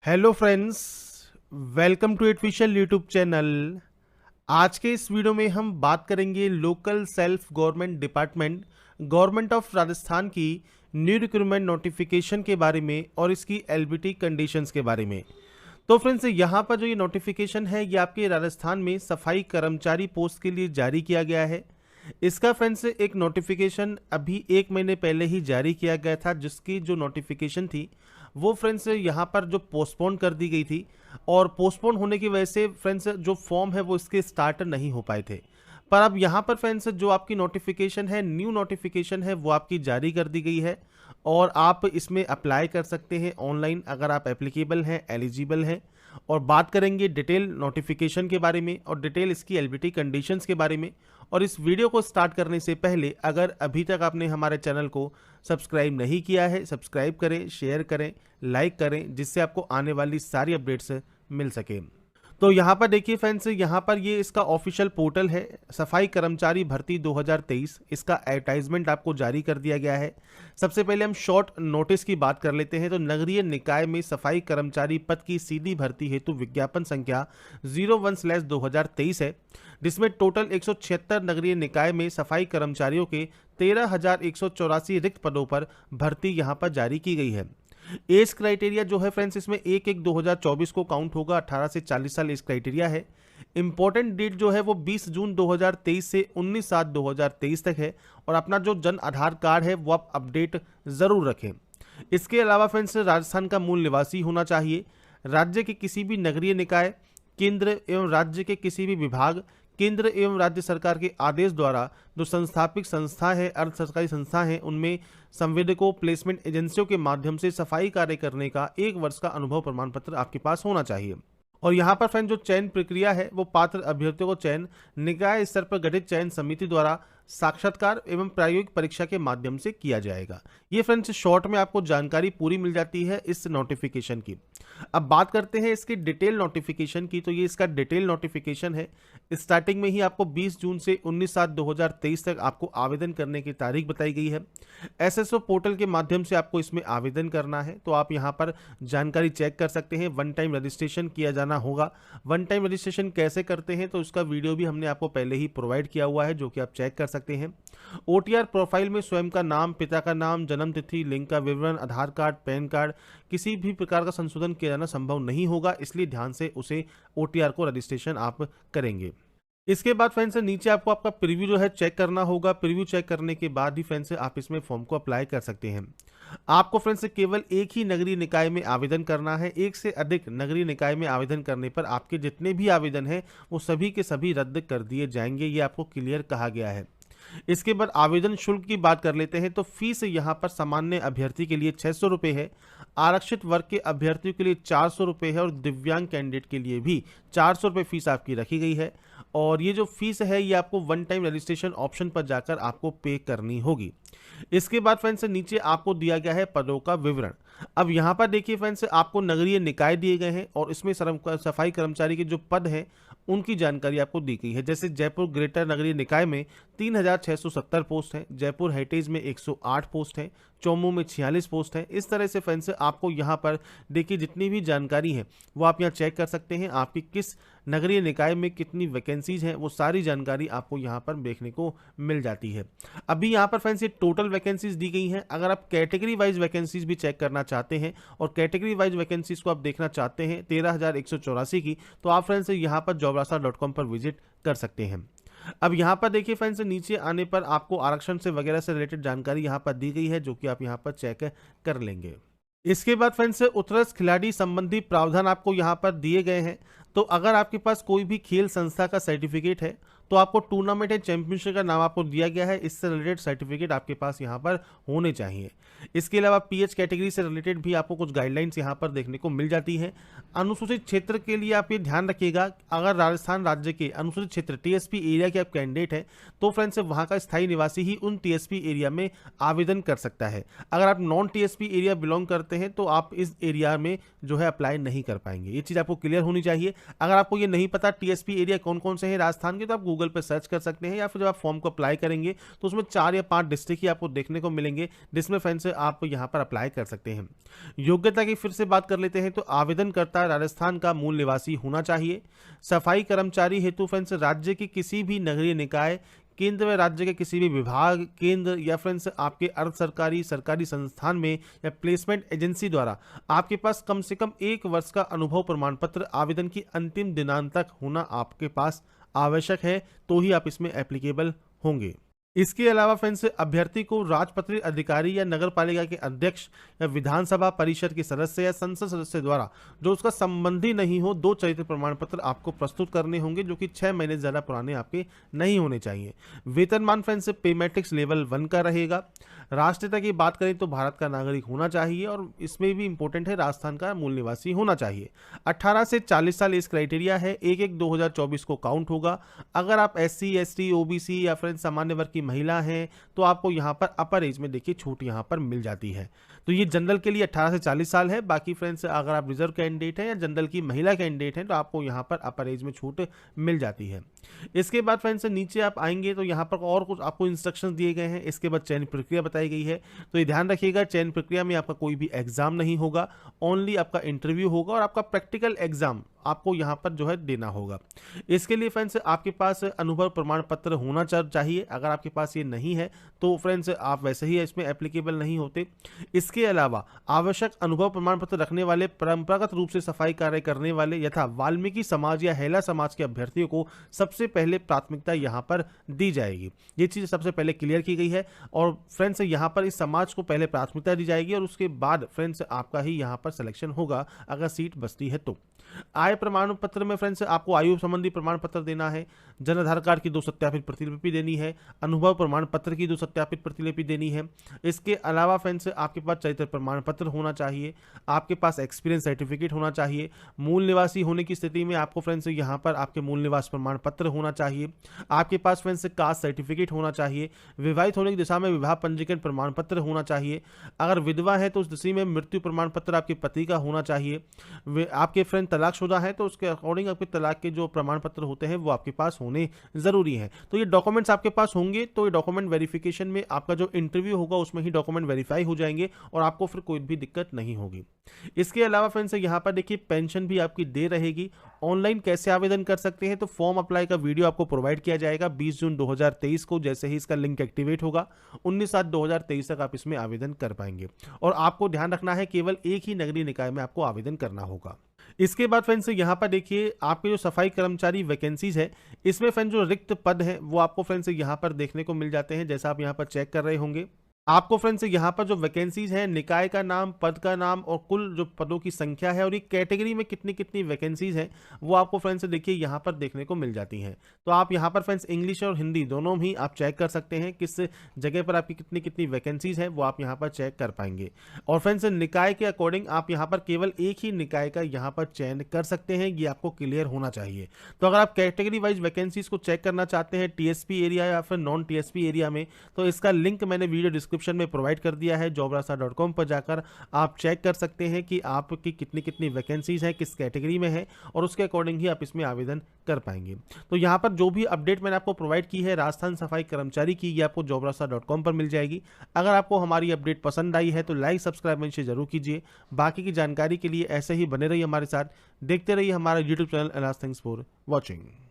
Hello friends, welcome to Adficial YouTube channel. आज के इस वीडियो में हम बात करेंगे local self government department government of Rajasthan की न्यू रिक्रूटमेंट नोटिफिकेशन के बारे में और इसकी एलबीटी कंडीशंस के बारे में। तो फ्रेंड्स, यहाँ पर जो ये नोटिफिकेशन है ये आपके राजस्थान में सफाई कर्मचारी पोस्ट के लिए जारी किया गया है। इसका फ्रेंड्स एक नोटिफिकेशन अभी 1 महीने पहले ही जारी किया गया था, जिसकी जो नोटिफिकेशन थी वो फ्रेंड्स यहाँ पर जो पोस्टपोन कर दी गई थी, और पोस्टपोन होने की वजह से फ्रेंड्स जो फॉर्म है वो इसके स्टार्ट नहीं हो पाए थे। पर अब यहाँ पर फ्रेंड्स जो आपकी नोटिफिकेशन है, न्यू नोटिफिकेशन है, वो आपकी जारी कर दी गई है और आप इसमें अप्लाई कर सकते हैं ऑनलाइन अगर आप एप्लीकेबल हैं, एलिजिबल हैं। और बात करेंगे डिटेल नोटिफिकेशन के बारे में और डिटेल इसकी एलबीटी कंडीशंस के बारे में। और इस वीडियो को स्टार्ट करने से पहले अगर अभी तक आपने हमारे चैनल को सब्सक्राइब नहीं किया है, सब्सक्राइब करें, शेयर करें, लाइक करें, जिससे आपको आने वाली सारी अपडेट्स मिल सके। तो यहाँ पर देखिए फ्रेंड्स, यहाँ पर ये इसका ऑफिशियल पोर्टल है, सफाई कर्मचारी भर्ती 2023। इसका एडवर्टाइजमेंट आपको जारी कर दिया गया है। सबसे पहले हम शॉर्ट नोटिस की बात कर लेते हैं। तो नगरीय निकाय में सफाई कर्मचारी पद की सीधी भर्ती हेतु विज्ञापन संख्या 01/2023 है, जिसमें टोटल 176 नगरीय निकाय में सफाई कर्मचारियों के 13,184 रिक्त पदों पर भर्ती यहाँ पर जारी की गई है। एज क्राइटेरिया जो है फ्रेंड्स, इसमें 1/1/2024 को काउंट होगा। 18 से 40 साल एज क्राइटेरिया है। इंपॉर्टेंट डेट जो है वो 20 जून 2023 से 19/7/2023 तक है। और अपना जो जन आधार कार्ड है वो आप अपडेट ज़रूर रखें। इसके अलावा फ्रेंड्स राजस्थान का मूल निवासी होना चाहिए। राज्य के किसी भी नगरीय निकाय, केंद्र एवं राज्य के किसी भी विभाग, केंद्र एवं राज्य सरकार के आदेश द्वारा जो संस्थापित संस्था है, अर्ध सरकारी संस्था है, उनमें संवेदकों, प्लेसमेंट एजेंसियों के माध्यम से सफाई कार्य करने का 1 वर्ष का अनुभव प्रमाण पत्र आपके पास होना चाहिए। और यहाँ पर फ्रेंड जो चयन प्रक्रिया है वो पात्र अभ्यर्थियों को चयन निकाय स्तर पर गठित चयन समिति द्वारा साक्षात्कार एवं प्रायोगिक परीक्षा के माध्यम से किया जाएगा। ये फ्रेंड्स शॉर्ट में आपको जानकारी पूरी मिल जाती है इस नोटिफिकेशन की। अब बात करते हैं इसकी डिटेल नोटिफिकेशन की। तो ये इसका डिटेल नोटिफिकेशन है। स्टार्टिंग में ही आपको 20 जून से 19/7/2023 तक आपको आवेदन करने की तारीख बताई गई है। एसएसओ पोर्टल के माध्यम से आपको इसमें आवेदन करना है। तो आप यहाँ पर जानकारी चेक कर सकते हैं। वन टाइम रजिस्ट्रेशन किया जाना होगा। वन टाइम रजिस्ट्रेशन कैसे करते हैं तो उसका वीडियो भी हमने आपको पहले ही प्रोवाइड किया हुआ है, जो कि आप चेक कर सकते हैं। ओटीआर प्रोफाइल में स्वयं का नाम, पिता का नाम, जन्म तिथि, लिंग का विवरण, आधार कार्ड, पैन कार्ड, किसी भी प्रकार का संशोधन किया जाना संभव नहीं होगा, इसलिए ध्यान से उसे ओटीआर को रजिस्ट्रेशन आप करेंगे। इसके बाद फ्रेंड्स नीचे आपको आपका प्रीव्यू जो है चेक करना होगा। प्रीव्यू चेक करने के बाद ही फ्रेंड्स आप इसमें फॉर्म को अप्लाई कर सकते हैं। आपको फ्रेंड्स केवल एक ही नगरीय निकाय में आवेदन करना है। एक से अधिक नगरीय निकाय में आवेदन करने पर आपके जितने भी आवेदन हैं वो सभी के सभी रद्द कर दिए जाएंगे। ये आपको क्लियर कहा गया है। इसके बाद आवेदन शुल्क की बात कर लेते हैं। तो फीस यहाँ पर सामान्य अभ्यर्थी के लिए 600 रुपये है, आरक्षित वर्ग के अभ्यर्थियों के लिए 400 रुपये है और दिव्यांग कैंडिडेट के लिए भी 400 रुपये फीस आपकी रखी गई है। और ये जो फीस है ये आपको वन टाइम रजिस्ट्रेशन ऑप्शन पर जाकर आपको पे करनी होगी। इसके बाद फ्रेंड्स नीचे आपको दिया गया है पदों का विवरण। अब यहाँ पर देखिए फ्रेंड्स आपको नगरीय निकाय दिए गए हैं और इसमें सफाई कर्मचारी के जो पद हैं उनकी जानकारी आपको दी गई है। जैसे जयपुर ग्रेटर नगरीय निकाय में 3670 पोस्ट हैं, जयपुर हेरिटेज में 108 पोस्ट हैं, चौमू में 46 पोस्ट हैं। इस तरह से फ्रेंड्स आपको यहाँ पर देखिए जितनी भी जानकारी है वो आप यहाँ चेक कर सकते हैं। आपकी किस नगरीय निकाय में कितनी वैकेंसीज हैं वो सारी जानकारी आपको यहाँ पर देखने को मिल जाती है। अभी यहाँ पर फ्रेंड्स ये टोटल वैकेंसीज दी गई हैं। अगर आप कैटेगरी वाइज वैकेंसीज भी चेक करना चाहते हैं और कैटेगरी वाइज वैकेंसीज को आप देखना चाहते हैं 13,184 की, तो आप फ्रेंड्स यहाँ पर jobrasa.com पर विजिट कर सकते हैं। अब यहाँ पर देखिए फ्रेंड्स नीचे आने पर आपको आरक्षण से वगैरह से रिलेटेड जानकारी यहाँ पर दी गई है, जो कि आप यहाँ पर चेक कर लेंगे। इसके बाद फ्रेंड्स उत्कृष्ट खिलाड़ी संबंधी प्रावधान आपको यहाँ पर दिए गए हैं। तो अगर आपके पास कोई भी खेल संस्था का सर्टिफिकेट है तो आपको टूर्नामेंट या चैंपियनशिप का नाम आपको दिया गया है, इससे रिलेटेड सर्टिफिकेट आपके पास यहाँ पर होने चाहिए। इसके अलावा पीएच कैटेगरी से रिलेटेड भी आपको कुछ गाइडलाइंस यहाँ पर देखने को मिल जाती है। अनुसूचित क्षेत्र के लिए आप ये ध्यान रखिएगा, अगर राजस्थान राज्य के अनुसूचित क्षेत्र टीएसपी एरिया के आप कैंडिडेट हैं तो फ्रेंड्स वहाँ का स्थायी निवासी ही उन टीएसपी एरिया में आवेदन कर सकता है। अगर आप नॉन टीएसपी एरिया बिलोंग करते हैं तो आप इस एरिया में जो है अप्लाई नहीं कर पाएंगे। ये चीज़ आपको क्लियर होनी चाहिए। अगर आपको ये नहीं पता टीएसपी एरिया कौन कौन से हैं राजस्थान के, तो आप गूगल पे सर्च कर सकते हैं, या फिर जब आप फॉर्म को अप्लाई करेंगे तो उसमें 4 या 5 डिस्ट्रिक्ट ही आपको देखने को मिलेंगे जिसमें फ्रेंड्स आप यहाँ पर अप्लाई कर सकते हैं। योग्यता की फिर से बात कर लेते हैं तो आवेदनकर्ता राजस्थान का मूल निवासी होना चाहिए। सफाई कर्मचारी हेतु फ्रेंड्स राज्य के किसी भी नगरीय निकाय, केंद्र व राज्य के किसी भी विभाग, केंद्र या फ्रेंड्स आपके अर्ध सरकारी सरकारी संस्थान में या प्लेसमेंट एजेंसी द्वारा आपके पास कम से कम 1 वर्ष का अनुभव प्रमाण पत्र आवेदन की अंतिम दिनांक तक होना आपके पास आवश्यक है, तो ही आप इसमें एप्लीकेबल होंगे। इसके अलावा फ्रेंड्स अभ्यर्थी को राजपत्रित अधिकारी या नगर पालिका के अध्यक्ष या विधानसभा परिषद के सदस्य या संसद सदस्य द्वारा जो उसका संबंधी नहीं हो 2 चरित्र प्रमाण पत्र आपको प्रस्तुत करने होंगे, जो कि 6 महीने से ज़्यादा पुराने आपके नहीं होने चाहिए। वेतनमान फ्रेंड्स पे मैट्रिक्स लेवल 1 का रहेगा। राष्ट्रीयता की बात करें तो भारत का नागरिक होना चाहिए, और इसमें भी इंपॉर्टेंट है राजस्थान का मूल निवासी होना चाहिए। 18 से 40 साल इस क्राइटेरिया है, 1/1/2024 को काउंट होगा। अगर आप SC ST OBC या फ्रेंड्स सामान्य वर्ग की महिला हैं तो आपको यहाँ पर अपर एज में देखिए छूट यहाँ पर मिल जाती है। तो ये जनरल के लिए 18 से 40 साल है। बाकी फ्रेंड्स अगर आप रिजर्व कैंडिडेट हैं या जनरल की महिला कैंडिडेट हैं तो आपको यहाँ पर अपर एज में छूट मिल जाती है। इसके बाद फ्रेंड्स नीचे आप आएंगे तो यहाँ पर और कुछ आपको इंस्ट्रक्शंस दिए गए हैं। इसके बाद चयन प्रक्रिया बताई गई है, तो ये ध्यान रखिएगा चयन प्रक्रिया में आपका कोई भी एग्जाम नहीं होगा, ओनली आपका इंटरव्यू होगा और आपका प्रैक्टिकल एग्जाम आपको यहाँ पर जो है देना होगा। इसके लिए फ्रेंड्स आपके पास अनुभव प्रमाण पत्र होना चाहिए। अगर आपके पास ये नहीं है तो फ्रेंड्स आप वैसे ही इसमें एप्लीकेबल नहीं होते। इसके अलावा आवश्यक अनुभव प्रमाण पत्र रखने वाले परंपरागत रूप से सफाई कार्य करने वाले यथा वाल्मीकि समाज या हेला समाज के अभ्यर्थियों को सबसे पहले प्राथमिकता यहाँ पर दी जाएगी। ये चीज़ सबसे पहले क्लियर की गई है, और फ्रेंड्स यहाँ पर इस समाज को पहले प्राथमिकता दी जाएगी और उसके बाद फ्रेंड्स आपका ही यहाँ पर सिलेक्शन होगा अगर सीट बचती है तो। आय प्रमाण पत्र में फ्रेंड्स आपको आयु संबंधी प्रमाण पत्र देना है, जन आधार कार्ड की 2 सत्यापित प्रतिलिपि देनी है, अनुभव प्रमाण पत्र की 2 सत्यापित प्रतिलिपि देनी है। इसके अलावा फ्रेंड्स आपके पास चरित्र प्रमाण पत्र होना चाहिए, आपके पास एक्सपीरियंस सर्टिफिकेट होना चाहिए। मूल निवासी होने की स्थिति में आपको फ्रेंड्स यहाँ पर आपके मूल निवास प्रमाण पत्र होना चाहिए। आपके पास फ्रेंड्स कास्ट सर्टिफिकेट होना चाहिए। विवाहित होने की दिशा में विवाह पंजीकरण प्रमाण पत्र होना चाहिए। अगर विधवा है तो उस दिशा में मृत्यु प्रमाण पत्र आपके पति का होना चाहिए। आपके फ्रेंड तलाकशुदा है तो उसके अकॉर्डिंग आपके तलाक के जो प्रमाण पत्र होते हैं वो आपके पास होने जरूरी है। तो ये डॉक्यूमेंट्स आपके पास होंगे तो ये डॉक्यूमेंट वेरिफिकेशन में आपका जो इंटरव्यू होगा उसमें ही डॉक्यूमेंट वेरीफाई हो जाएंगे और आपको फिर कोई भी दिक्कत नहीं होगी। इसके अलावा फ्रेंड्स यहाँ पर देखिए पेंशन भी आपकी दे रहेगी। ऑनलाइन कैसे आवेदन कर सकते हैं तो फॉर्म अप्लाई का वीडियो आपको प्रोवाइड किया जाएगा 20 जून 2023 को। जैसे ही इसका लिंक एक्टिवेट होगा 19/7/2023 तक आप इसमें आवेदन कर पाएंगे। और आपको ध्यान रखना है केवल एक ही नगरीय निकाय में आपको आवेदन करना होगा। इसके बाद फ्रेंड्स यहाँ पर देखिए आपके जो सफाई कर्मचारी वैकेंसीज है इसमें फ्रेंड्स जो रिक्त पद है वो आपको फ्रेंड्स यहाँ पर देखने को मिल जाते हैं। जैसा आप यहाँ पर चेक कर रहे होंगे आपको फ्रेंड्स यहाँ पर जो वैकेंसीज है निकाय का नाम, पद का नाम और कुल जो पदों की संख्या है और ये कैटेगरी में कितनी कितनी वैकेंसीज हैं वो आपको फ्रेंड्स देखिए यहाँ पर देखने को मिल जाती हैं। तो आप यहाँ पर फ्रेंड्स इंग्लिश और हिंदी दोनों ही आप चेक कर सकते हैं किस जगह पर आपकी कितनी कितनी वैकेंसीज है वो आप यहाँ पर चेक कर पाएंगे। और फ्रेंड्स निकाय के अकॉर्डिंग आप यहाँ पर केवल एक ही निकाय का यहाँ पर चयन कर सकते हैं, ये आपको क्लियर होना चाहिए। तो अगर आप कैटेगरी वाइज वैकेंसीज को चेक करना चाहते हैं TSP एरिया या फिर नॉन TSP एरिया में तो इसका लिंक मैंने वीडियो डिस्क्रिप्शन में प्रोवाइड कर दिया है। jobrasa.com पर जाकर आप चेक कर सकते हैं कि आपकी कितनी कितनी वैकेंसीज हैं, किस कैटेगरी में है और उसके अकॉर्डिंग ही आप इसमें आवेदन कर पाएंगे। तो यहाँ पर जो भी अपडेट मैंने आपको प्रोवाइड की है राजस्थान सफाई कर्मचारी की ये आपको jobrasa.com पर मिल जाएगी। अगर आपको हमारी अपडेट पसंद आई है तो लाइक सब्सक्राइब मेंशन जरूर कीजिए। बाकी की जानकारी के लिए ऐसे ही बने रहिए हमारे साथ, देखते रहिए हमारा YouTube channel. Thanks for watching.